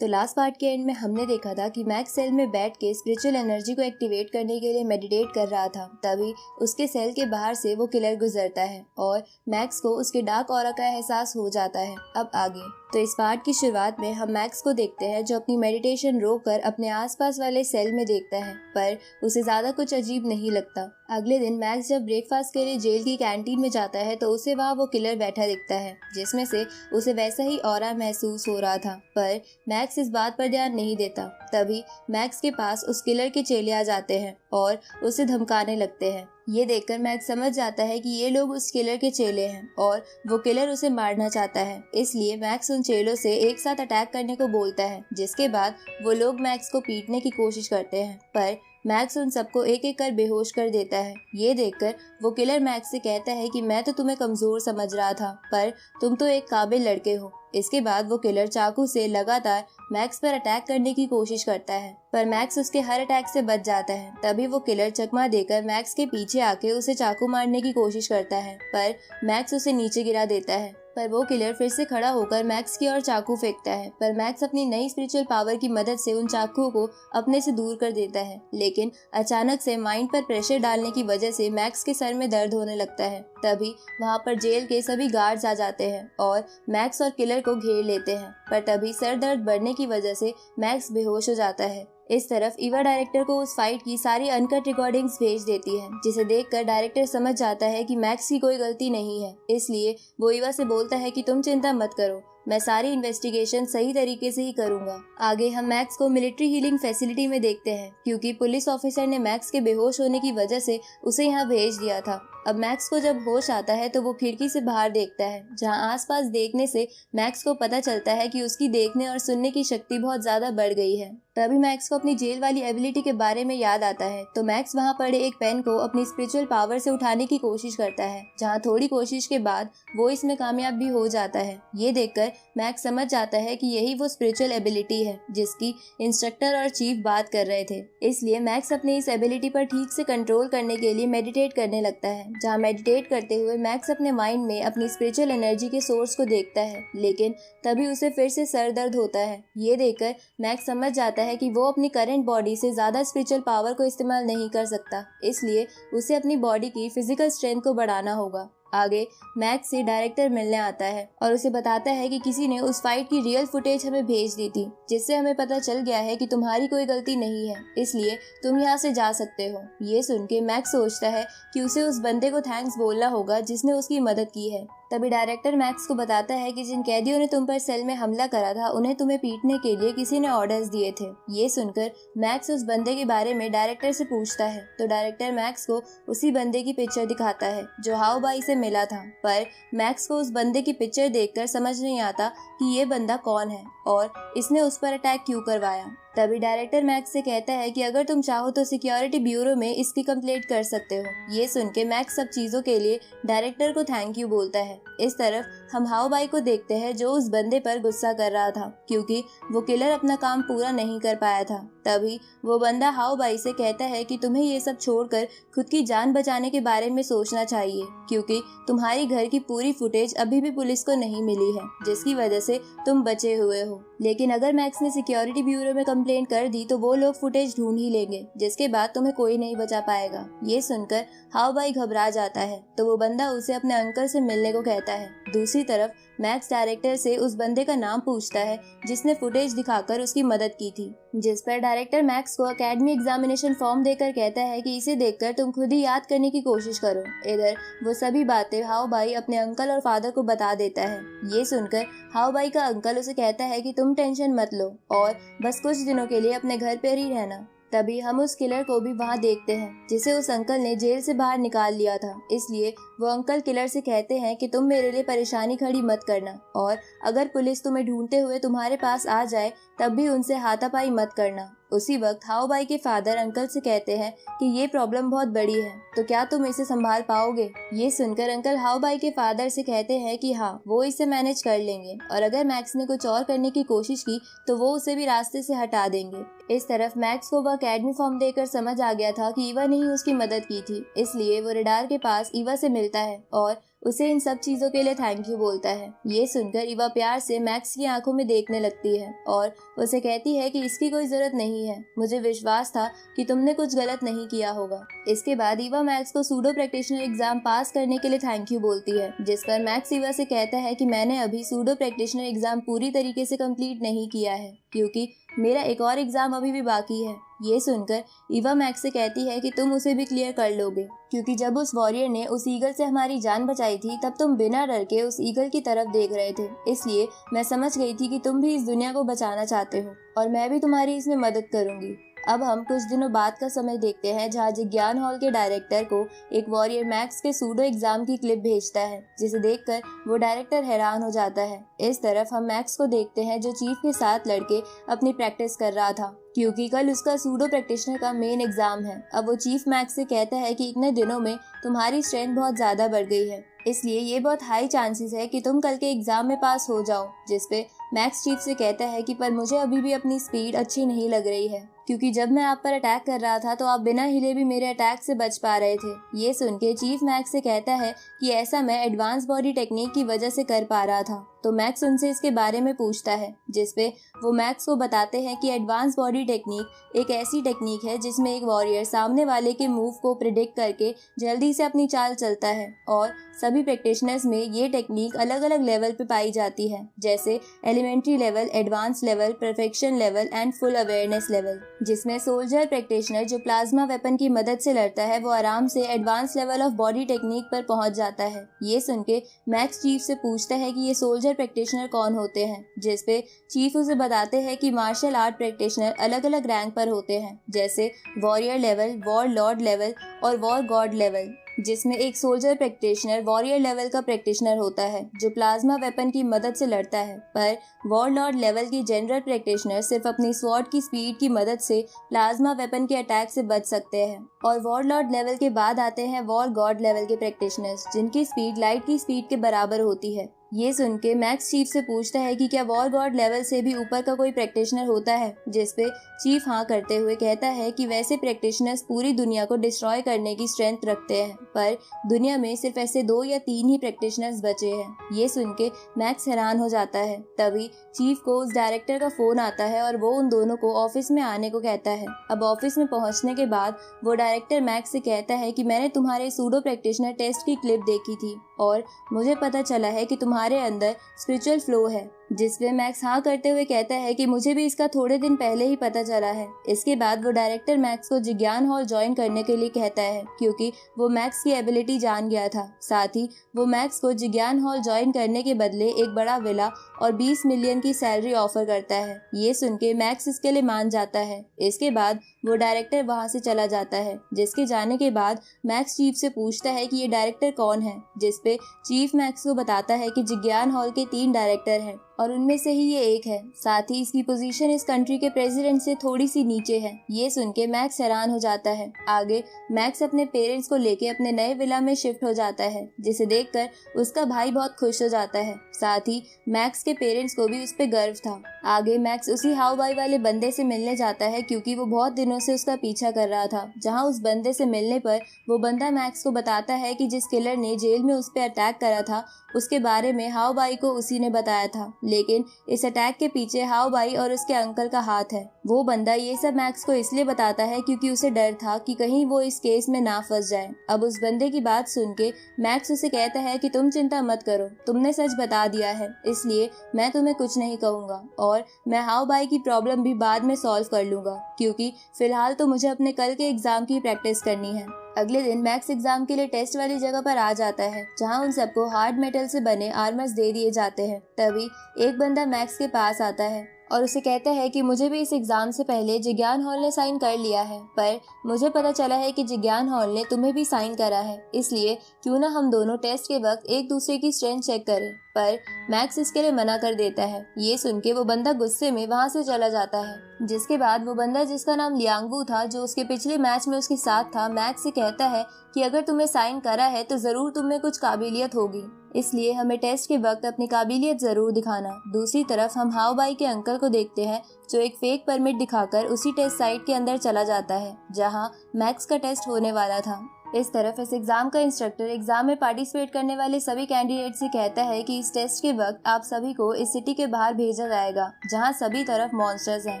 तो last part के and में हमने देखा था कि मैक्स सेल में बैठ के स्पिरिचुअल एनर्जी को एक्टिवेट करने के लिए मेडिटेट कर रहा था। तभी उसके सेल के बाहर से वो किलर गुजरता है और मैक्स को उसके डार्क ऑरा का एहसास हो जाता है। अब आगे तो इस पार्ट की शुरुआत में हम मैक्स को देखते हैं जो अपनी मेडिटेशन रोककर अपने आसपास वाले सेल में देखता है, पर उसे ज्यादा कुछ अजीब नहीं लगता। अगले दिन मैक्स जब ब्रेकफास्ट के लिए जेल की कैंटीन में जाता है तो उसे वहाँ वो किलर बैठा दिखता है, जिसमें से उसे वैसा ही ऑरा महसूस हो रहा था, पर मैक्स इस बात पर ध्यान नहीं देता। तभी मैक्स के पास उस किलर के चेले आ जाते हैं और उसे धमकाने लगते हैं। ये देखकर मैक्स समझ जाता है कि ये लोग उस किलर के चेले हैं और वो किलर उसे मारना चाहता है। इसलिए मैक्स उन चेलों से एक साथ अटैक करने को बोलता है, जिसके बाद वो लोग मैक्स को पीटने की कोशिश करते हैं, पर मैक्स उन सबको एक एक कर बेहोश कर देता है। ये देखकर वो किलर मैक्स से कहता है कि मैं तो तुम्हें कमजोर समझ रहा था, पर तुम तो एक काबिल लड़के हो। इसके बाद वो किलर चाकू से लगातार मैक्स पर अटैक करने की कोशिश करता है, पर मैक्स उसके हर अटैक से बच जाता है। तभी वो किलर चकमा देकर मैक्स के पीछे आके उसे चाकू मारने की कोशिश करता है, पर मैक्स उसे नीचे गिरा देता है। पर वो किलर फिर से खड़ा होकर मैक्स की ओर चाकू फेंकता है, पर मैक्स अपनी नई स्पिरिचुअल पावर की मदद से उन चाकुओं को अपने से दूर कर देता है। लेकिन अचानक से माइंड पर प्रेशर डालने की वजह से मैक्स के सर में दर्द होने लगता है। तभी वहाँ पर जेल के सभी गार्ड्स आ जाते हैं और मैक्स और किलर को घेर लेते हैं, पर तभी सर दर्द बढ़ने की वजह से मैक्स बेहोश हो जाता है। इस तरफ ईवा डायरेक्टर को उस फाइट की सारी अनकट रिकॉर्डिंग्स भेज देती है, जिसे देखकर डायरेक्टर समझ जाता है कि मैक्स की कोई गलती नहीं है। इसलिए वो ईवा से बोलता है कि तुम चिंता मत करो, मैं सारी इन्वेस्टिगेशन सही तरीके से ही करूंगा। आगे हम मैक्स को मिलिट्री हीलिंग फैसिलिटी में देखते हैं, क्योंकि पुलिस ऑफिसर ने मैक्स के बेहोश होने की वजह से उसे यहाँ भेज दिया था। अब मैक्स को जब होश आता है तो वो खिड़की से बाहर देखता है, जहाँ आसपास देखने से मैक्स को पता चलता है कि उसकी देखने और सुनने की शक्ति बहुत ज्यादा बढ़ गई है। तभी मैक्स को अपनी जेल वाली एबिलिटी के बारे में याद आता है, तो मैक्स वहाँ पड़े एक पेन को अपनी स्पिरिचुअल पावर से उठाने की कोशिश करता है, जहाँ थोड़ी कोशिश के बाद वो इसमें कामयाब भी हो जाता है। ये देखकर मैक्स समझ जाता है कि यही वो स्पिरिचुअल एबिलिटी है जिसकी इंस्ट्रक्टर और चीफ बात कर रहे थे। इसलिए मैक्स अपनी इस एबिलिटी पर ठीक से कंट्रोल करने के लिए मेडिटेट करने लगता है, जहाँ मेडिटेट करते हुए मैक्स अपने माइंड में अपनी स्पिरिचुअल एनर्जी के सोर्स को देखता है, लेकिन तभी उसे फिर से सर दर्द होता है। ये देखकर मैक्स समझ जाता है कि वो अपनी करंट बॉडी से ज्यादा स्पिरिचुअल पावर को इस्तेमाल नहीं कर सकता, इसलिए उसे अपनी बॉडी की फिजिकल स्ट्रेंथ को बढ़ाना होगा। आगे मैक्स से डायरेक्टर मिलने आता है और उसे बताता है कि किसी ने उस फाइट की रियल फुटेज हमें भेज दी थी, जिससे हमें पता चल गया है कि तुम्हारी कोई गलती नहीं है, इसलिए तुम यहाँ से जा सकते हो। ये सुन के मैक्स सोचता है कि उसे उस बंदे को थैंक्स बोलना होगा जिसने उसकी मदद की है। तभी डायरेक्टर मैक्स को बताता है कि जिन कैदियों ने तुम पर सेल में हमला करा था उन्हें तुम्हें पीटने के लिए किसी ने ऑर्डर्स दिए थे। ये सुनकर मैक्स उस बंदे के बारे में डायरेक्टर से पूछता है, तो डायरेक्टर मैक्स को उसी बंदे की पिक्चर दिखाता है जो हाउ बाई से मिला था, पर मैक्स को उस बंदे की पिक्चर देखकर समझ नहीं आता कि ये बंदा कौन है और इसने उस पर अटैक क्यों करवाया। तभी डायरेक्टर मैक्स से कहता है कि अगर तुम चाहो तो सिक्योरिटी ब्यूरो में इसकी कंप्लेंट कर सकते हो। ये सुन के मैक्स सब चीजों के लिए डायरेक्टर को थैंक यू बोलता है। इस तरफ हम हाउ बाई को देखते हैं जो उस बंदे पर गुस्सा कर रहा था, क्योंकि वो किलर अपना काम पूरा नहीं कर पाया था। तभी वो बंदा हाउ बाई से कहता है कि तुम्हें ये सब छोड़कर खुद की जान बचाने के बारे में सोचना चाहिए, क्योंकि तुम्हारी घर की पूरी फुटेज अभी भी पुलिस को नहीं मिली है, जिसकी वजह से तुम बचे हुए हो। लेकिन अगर मैक्स ने सिक्योरिटी ब्यूरो में कंप्लेंट कर दी तो वो लोग फुटेज ढूंढ ही लेंगे, जिसके बाद तुम्हें कोई नहीं बचा पाएगा। ये सुनकर हाउ बाई घबरा जाता है, तो वो बंदा उसे अपने अंकल से मिलने को कहता है। दूसरी तरफ मैक्स डायरेक्टर से उस बंदे का नाम पूछता है जिसने फुटेज दिखाकर उसकी मदद की थी, जिस पर डायरेक्टर मैक्स को एकेडमी एग्जामिनेशन फॉर्म देकर कहता है कि इसे देखकर तुम खुद ही याद करने की कोशिश करो। इधर वो सभी बातें हाउ बाई अपने अंकल और फादर को बता देता है। ये सुनकर हाउ बाई का अंकल उसे कहता है कि तुम टेंशन मत लो और बस कुछ दिनों के लिए अपने घर पर ही रहना। तभी हम उस किलर को भी वहाँ देखते हैं जिसे उस अंकल ने जेल से बाहर निकाल लिया था। इसलिए वो अंकल किलर से कहते हैं कि तुम मेरे लिए परेशानी खड़ी मत करना, और अगर पुलिस तुम्हें ढूंढते हुए तुम्हारे पास आ जाए तब भी उनसे हाथापाई मत करना। उसी वक्त हाउ बाई के फादर अंकल से कहते हैं कि ये प्रॉब्लम बहुत बड़ी है, तो क्या तुम इसे संभाल पाओगे। ये सुनकर अंकल हाउ बाई के फादर से कहते हैं कि हाँ, वो इसे मैनेज कर लेंगे, और अगर मैक्स ने कुछ और करने की कोशिश की तो वो उसे भी रास्ते से हटा देंगे। इस तरफ मैक्स को वह एकेडमी फॉर्म देकर समझ आ गया था कि ईवा ने ही उसकी मदद की थी, इसलिए वो रेडार के पास ईवा से मिलता है और उसे इन सब चीजों के लिए थैंक यू बोलता है। ये सुनकर ईवा प्यार से मैक्स की आंखों में देखने लगती है और उसे कहती है कि इसकी कोई जरूरत नहीं है, मुझे विश्वास था कि तुमने कुछ गलत नहीं किया होगा। इसके बाद ईवा मैक्स को सूडो प्रैक्टिशनर एग्जाम पास करने के लिए थैंक यू बोलती है, जिस पर मैक्स ईवा से कहता है कि मैंने अभी सूडो प्रैक्टिशनर एग्जाम पूरी तरीके से कंप्लीट नहीं किया है क्योंकि मेरा एक और एग्जाम अभी भी बाकी है। ये सुनकर ईवा मैक्स से कहती है कि तुम उसे भी क्लियर कर लोगे, क्योंकि जब उस वॉरियर ने उस ईगल से हमारी जान बचाई थी तब तुम बिना डर के उस ईगल की तरफ देख रहे थे, इसलिए मैं समझ गई थी कि तुम भी इस दुनिया को बचाना चाहते हो और मैं भी तुम्हारी इसमें मदद करूंगी। अब हम कुछ दिनों बाद का समय देखते हैं, जहाँ जिज्ञान हॉल के डायरेक्टर को एक वॉरियर मैक्स के सूडो एग्जाम की क्लिप भेजता है, जिसे देखकर वो डायरेक्टर हैरान हो जाता है। इस तरफ हम मैक्स को देखते हैं जो चीफ के साथ लड़के अपनी प्रैक्टिस कर रहा था, क्योंकि कल उसका सूडो प्रैक्टिशनर का मेन एग्जाम है। अब वो चीफ मैक्स से कहता है कि इतने दिनों में तुम्हारी स्ट्रेंथ बहुत ज्यादा बढ़ गई है, इसलिए ये बहुत हाई चांसेस है कि तुम कल के एग्जाम में पास हो जाओ। जिसपे मैक्स चीफ से कहता है कि पर मुझे अभी भी अपनी स्पीड अच्छी नहीं लग रही है, क्योंकि जब मैं आप पर अटैक कर रहा था तो आप बिना हिले भी मेरे अटैक से बच पा रहे थे। ये सुन के चीफ मैक्स से कहता है कि ऐसा मैं एडवांस बॉडी टेक्निक की वजह से कर पा रहा था। तो मैक्स उनसे इसके बारे में पूछता है, जिसपे वो मैक्स को बताते हैं कि एडवांस बॉडी टेक्निक एक ऐसी टेक्निक है जिसमें एक वॉरियर सामने वाले के मूव को प्रिडिक्ट करके जल्दी से अपनी चाल चलता है, और सभी प्रैक्टिशनर्स में ये टेक्निक अलग अलग लेवल पे पाई जाती है, जैसे elementary level, advance level, perfection level and full awareness level. जिसमें सोल्जर प्रैक्टिशनर जो प्लाज्मा वेपन की मदद से लड़ता है वो आराम से advance level of body technique पर पहुंच जाता है। ये सुन के मैक्स चीफ से पूछता है कि ये सोल्जर प्रैक्टिशनर कौन होते हैं, जिसपे चीफ उसे बताते हैं कि मार्शल आर्ट प्रैक्टिशनर अलग अलग रैंक पर होते हैं, जैसे warrior level, war Lord level और वॉर गॉड लेवल। जिसमें एक सोल्जर प्रैक्टिशनर वॉरियर लेवल का प्रैक्टिशनर होता है जो प्लाज्मा वेपन की मदद से लड़ता है, पर वॉर लॉर्ड लेवल की जनरल प्रैक्टिशनर सिर्फ अपनी स्वॉर्ड की स्पीड की मदद से प्लाज्मा वेपन के अटैक से बच सकते हैं। और वॉर लॉर्ड लेवल के बाद आते हैं वॉर गॉड लेवल के प्रैक्टिशनर्स, जिनकी स्पीड लाइट की स्पीड के बराबर होती है। ये सुन के मैक्स चीफ से पूछता है कि क्या वॉर गॉड लेवल से भी ऊपर का कोई प्रैक्टिशनर होता है, जिसपे चीफ हाँ करते हुए कहता है कि वैसे प्रैक्टिशनर्स पूरी दुनिया को डिस्ट्रॉय करने की स्ट्रेंथ रखते हैं, पर दुनिया में सिर्फ ऐसे 2 या 3 ही प्रैक्टिशनर्स बचे हैं। ये सुन के मैक्स हैरान हो जाता है। तभी चीफ को उस डायरेक्टर का फोन आता है और वो उन दोनों को ऑफिस में आने को कहता है। अब ऑफिस में पहुंचने के बाद वो डायरेक्टर मैक्स से कहता है कि मैंने तुम्हारे सूडो प्रैक्टिशनर टेस्ट की क्लिप देखी थी और मुझे पता चला है कि तुम्हारे अंदर स्पिरिचुअल फ्लो है, जिसपे मैक्स हाँ करते हुए कहता है कि मुझे भी इसका थोड़े दिन पहले ही पता चला है। इसके बाद वो डायरेक्टर मैक्स को जिज्ञान हॉल ज्वाइन करने के लिए कहता है, क्योंकि वो मैक्स की एबिलिटी जान गया था। साथ ही वो मैक्स को जिज्ञान हॉल ज्वाइन करने के बदले एक बड़ा विला और 20 मिलियन की सैलरी ऑफर करता है। ये सुन के मैक्स इसके लिए मान जाता है। इसके बाद वो डायरेक्टर वहाँ से चला जाता है, जिसके जाने के बाद मैक्स चीफ से पूछता है कि ये डायरेक्टर कौन है, जिसपे चीफ मैक्स को बताता है कि जिज्ञान हॉल के 3 डायरेक्टर हैं और उनमें से ही ये एक है। साथ ही इसकी पोजीशन इस कंट्री के प्रेसिडेंट से थोड़ी सी नीचे है। ये सुन के मैक्स हैरान हो जाता है। आगे मैक्स अपने पेरेंट्स को लेके अपने नए विला में शिफ्ट हो जाता है, जिसे देखकर उसका भाई बहुत खुश हो जाता है। साथ ही मैक्स के पेरेंट्स को भी उस पर गर्व था। आगे मैक्स उसी हाउ बाई वाले बंदे से मिलने जाता है, क्योंकि वो बहुत दिनों से उसका पीछा कर रहा था। जहाँ उस बंदे से मिलने पर वो बंदा मैक्स को बताता है कि जिस किलर ने जेल में उस पर अटैक करा था उसके बारे में हाउ बाई को उसी ने बताया था, लेकिन इस अटैक के पीछे हाउ बाई और उसके अंकल का हाथ है। वो बंदा ये सब मैक्स को इसलिए बताता है क्योंकि उसे डर था कि कहीं वो इस केस में ना फंस जाए। अब उस बंदे की बात सुन के मैक्स उसे कहता है कि तुम चिंता मत करो, तुमने सच बता दिया है, इसलिए मैं तुम्हें कुछ नहीं कहूँगा और मैं हाउ बाई की प्रॉब्लम भी बाद में सॉल्व कर लूँगा, क्योंकि फिलहाल तो मुझे अपने कल के एग्जाम की प्रैक्टिस करनी है। अगले दिन मैक्स एग्जाम के लिए टेस्ट वाली जगह पर आ जाता है, जहां उन सबको हार्ड मेटल से बने आर्मर्स दे दिए जाते हैं। तभी एक बंदा मैक्स के पास आता है और उसे कहता है कि मुझे भी इस एग्जाम से पहले जिज्ञान हॉल ने साइन कर लिया है, पर मुझे पता चला है कि जिज्ञान हॉल ने तुम्हें भी साइन करा है, इसलिए क्यों ना हम दोनों टेस्ट के वक्त एक दूसरे की स्ट्रेंथ चेक करें। पर मैक्स इसके लिए मना कर देता है। ये सुन के वो बंदा गुस्से में वहाँ से चला जाता है। जिसके बाद वो बंदा, जिसका नाम लियांगवू था, जो उसके पिछले मैच में उसके साथ था, मैक्स से कहता है कि अगर तुम्हें साइन करा है तो जरूर तुम्हें कुछ काबिलियत होगी, इसलिए हमें टेस्ट के वक्त अपनी काबिलियत जरूर दिखाना। दूसरी तरफ हम हाउ बाई के अंकल को देखते हैं, जो एक फेक परमिट दिखाकर उसी टेस्ट साइट के अंदर चला जाता है जहां मैक्स का टेस्ट होने वाला था। इस तरफ इस एग्जाम का इंस्ट्रक्टर एग्जाम में पार्टिसिपेट करने वाले सभी कैंडिडेट से कहता है कि इस टेस्ट के वक्त आप सभी को इस सिटी के बाहर भेजा जाएगा जहां सभी तरफ मॉन्स्टर्स हैं,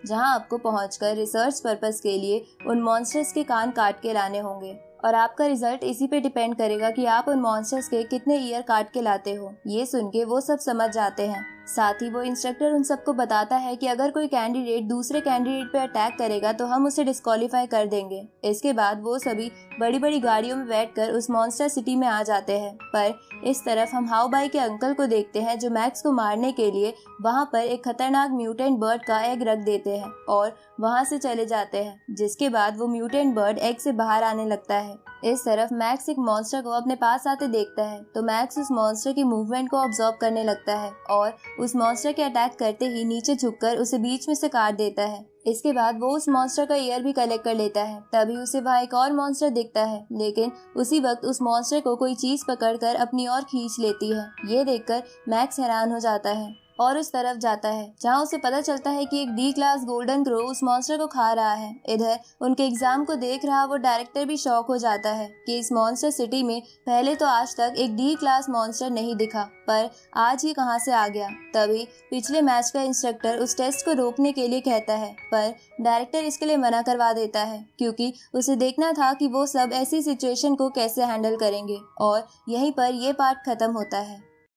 जहां आपको पहुंचकर रिसर्च पर्पस के लिए उन मॉन्स्टर्स के कान काट के लाने होंगे और आपका रिजल्ट इसी पे डिपेंड करेगा कि आप उन मॉन्स्टर्स के कितने ईयर काट के लाते हो। ये सुन के वो सब समझ जाते हैं। साथ ही वो इंस्ट्रक्टर उन सबको बताता है कि अगर कोई कैंडिडेट दूसरे कैंडिडेट पे अटैक करेगा तो हम उसे डिस्क्वालीफाई कर देंगे। इसके बाद वो सभी बड़ी बड़ी गाड़ियों में बैठकर उस मॉन्स्टर सिटी में आ जाते हैं। पर इस तरफ हम हाउ बाई के अंकल को देखते हैं जो मैक्स को मारने के लिए वहाँ पर एक खतरनाक म्यूटेंट बर्ड का एग रख देते हैं और वहाँ से चले जाते हैं, जिसके बाद वो म्यूटेंट बर्ड एग से बाहर आने लगता है। इस तरफ मैक्स एक मॉन्स्टर को अपने पास आते देखता है तो मैक्स उस मॉन्स्टर की मूवमेंट को ऑब्जर्व करने लगता है और उस मॉन्स्टर के अटैक करते ही नीचे झुककर उसे बीच में से काट देता है। इसके बाद वो उस मॉन्स्टर का ईयर भी कलेक्ट कर लेता है। तभी उसे वहाँ एक और मॉन्स्टर दिखता है, लेकिन उसी वक्त उस मॉन्स्टर को कोई चीज पकड़कर अपनी ओर खींच लेती है। ये देखकर मैक्स हैरान हो जाता है और उस तरफ जाता है जहाँ उसे पता चलता है कि एक डी क्लास गोल्डन क्रो उस मॉन्स्टर को खा रहा है। इधर उनके एग्जाम को देख रहा वो डायरेक्टर भी शॉक हो जाता है कि इस मॉन्स्टर सिटी में पहले तो आज तक एक डी क्लास मॉन्स्टर नहीं दिखा, पर आज ये कहाँ से आ गया। तभी पिछले मैच का इंस्ट्रक्टर उस टेस्ट को रोकने के लिए कहता है, पर डायरेक्टर इसके लिए मना करवा देता है क्योंकि उसे देखना था कि वो सब ऐसी सिचुएशन को कैसे हैंडल करेंगे। और यहीं पर ये पार्ट खत्म होता है।